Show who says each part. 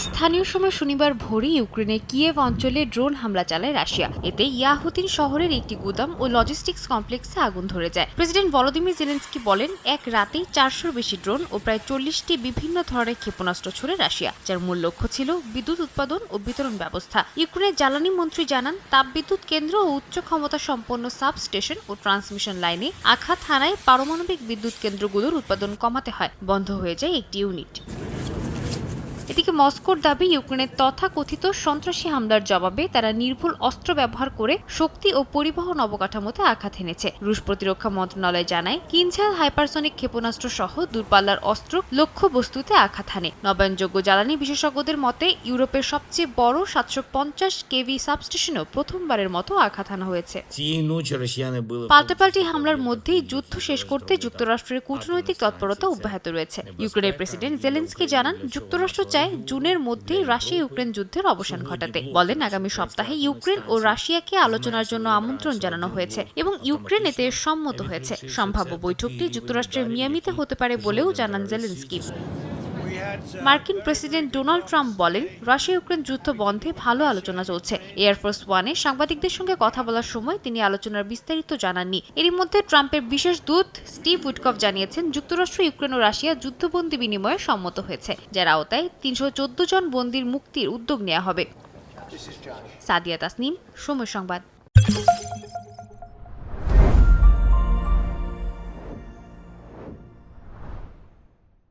Speaker 1: স্থানীয় সময় শনিবার ভোরে ইউক্রেনের কিয়েভ অঞ্চলে ড্রোন হামলা চালায় রাশিয়া। এতে ইয়াহুতিন শহরের একটি গুদাম ও লজিস্টিক্স কমপ্লেক্সে আগুন ধরে যায়। প্রেসিডেন্ট ভলোদিমির জেলেনস্কি বলেন, এক রাতেই 400-র বেশি ড্রোন ও প্রায় 40টি বিভিন্ন ধরনের ক্ষেপণাস্ত্র ছুড়ে রাশিয়া, যার মূল লক্ষ্য ছিল বিদ্যুৎ উৎপাদন ও বিতরণ ব্যবস্থা। ইউক্রেনের জ্বালানি মন্ত্রী জানান, তাপবিদ্যুৎ কেন্দ্র ও উচ্চ ক্ষমতা সম্পন্ন সাব স্টেশন ও ট্রান্সমিশন লাইনে আঘাত হানায় পারমাণবিক বিদ্যুৎ কেন্দ্রগুলোর উৎপাদন কমাতে হয়, বন্ধ হয়ে যায় একটি ইউনিট। এদিকে মস্কোর দাবি, ইউক্রেনের তথাকথিত সন্ত্রাসী হামলার জবাবে তারা নির্ভুল অস্ত্র ব্যবহার করে শক্তি ও পরিবহন অবকাঠামোতে আঘাত হেনেছে। রুশ প্রতিরক্ষা মন্ত্রণালয় জানায়, কিনঝাল হাইপারসনিক ক্ষেপণাস্ত্র সহ দূরপাল্লার অস্ত্র লক্ষ্যবস্তুতে আঘাত হানে। নবায়নযোগ্য জ্বালানি বিশেষজ্ঞদের মতে, ইউরোপের সবচেয়ে বড় 750 কেভি সাবস্টেশনেও প্রথমবারের মতো আঘাত হানা হয়েছে। পাল্টাপাল্টি হামলার মধ্যেই যুদ্ধ শেষ করতে যুক্তরাষ্ট্রের কূটনৈতিক তৎপরতা অব্যাহত রয়েছে। ইউক্রেনের প্রেসিডেন্ট জেলেনস্কি জানান, যুক্তরাষ্ট্র চায় জুনের মধ্যেই রাশিয়া ইউক্রেন যুদ্ধের অবসান ঘটাতে। বলেন, আগামী সপ্তাহে ইউক্রেন ও রাশিয়াকে আলোচনার জন্য আমন্ত্রণ জানানো হয়েছে এবং ইউক্রেন এতে সম্মত হয়েছে। সম্ভাব্য বৈঠকটি যুক্তরাষ্ট্রের মিয়ামিতে হতে পারে বলেও জানান জেলেনস্কি। মার্কিন প্রেসিডেন্ট ডোনাল্ড ট্রাম্প বলেন, রাশিয়া ইউক্রেন যুদ্ধ বন্ধে ভালো আলোচনা চলছে। এয়ারফোর্স ওয়ানে সাংবাদিকদের সঙ্গে কথা বলার সময় তিনি আলোচনার বিস্তারিত জানাননি। এরই মধ্যে ট্রাম্পের বিশেষ দূত স্টিভ উইটকফ জানিয়েছেন, যুক্তরাষ্ট্র, ইউক্রেন ও রাশিয়া যুদ্ধবন্দী বিনিময়ে সম্মত হয়েছে, যার আওতায় 314 জন বন্দীর মুক্তির উদ্যোগ নেওয়া হবে। সাদিয়া তাসনিম, সময় সংবাদ।